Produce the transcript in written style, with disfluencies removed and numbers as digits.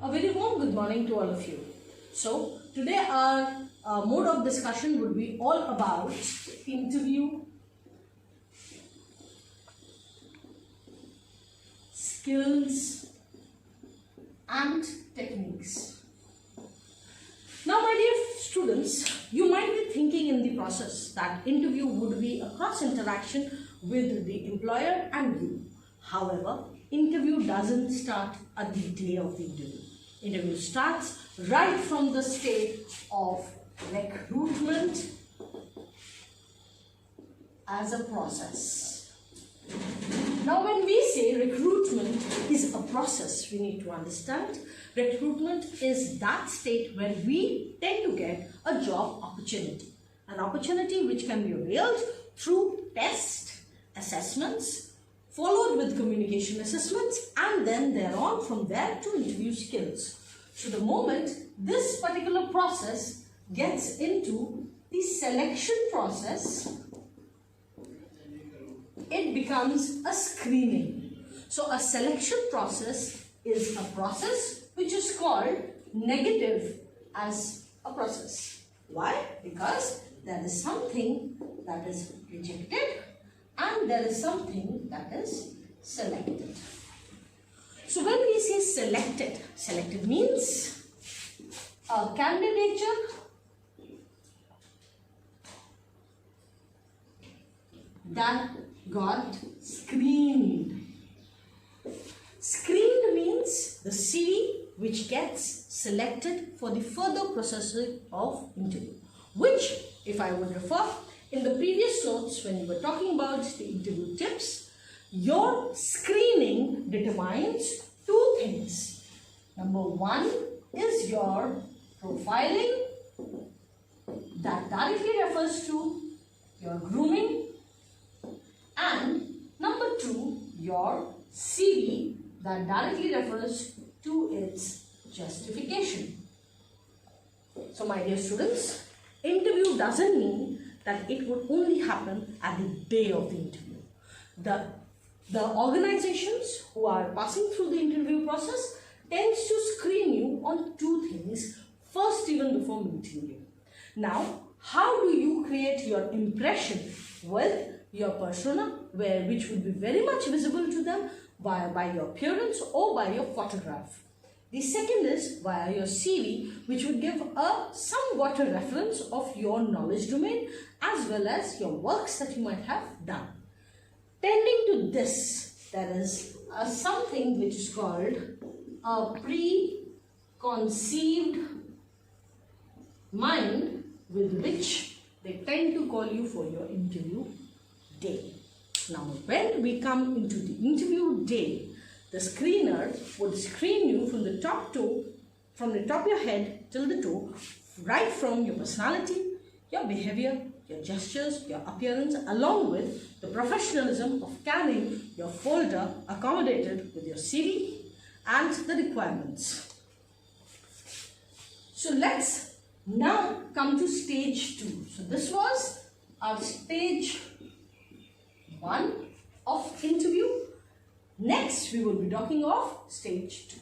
A very warm good morning to all of you. So today our mode of discussion would be all about interview skills and techniques. Now my dear students, you might be thinking in the process that interview would be a cross interaction with the employer and you. However, interview doesn't start at the day of the interview. Interview starts right from the state of recruitment as a process. Now when we say recruitment is a process, we need to understand recruitment is that state where we tend to get a job opportunity. An opportunity which can be availed through tests, assessments, followed with communication assessments, and then thereon from there to interview skills. So the moment this particular process gets into the selection process, it becomes a screening. So a selection process is a process which is called negative as a process. Why? Because there is something that is rejected and there is something that is selected. So when we say selected means a candidature that got screened. Screened means the CV which gets selected for the further processing of interview, which, if I would refer, in the previous notes when we were talking about the interview tips, your screening determines two things. Number one is your profiling, that directly refers to your grooming, and number two, your CV, that directly refers to its justification. So my dear students, interview doesn't mean that it would only happen at the day of the interview. The organizations who are passing through the interview process tends to screen you on two things first, even before meeting you. Now, how do you create your impression with your persona, which would be very much visible to them by your appearance or by your photograph? The second is via your CV, which would give a somewhat a reference of your knowledge domain as well as your works that you might have done. Tending to this, there is something which is called a preconceived mind with which they tend to call you for your interview day. Now, when we come into the interview day, the screener would screen you from the top of your head till the toe, right from your personality, your behavior, your gestures, your appearance, along with the professionalism of carrying your folder accommodated with your CV and the requirements. So let's now come to stage 2. So this was our stage 1 of interview. Next, we will be talking of stage 2.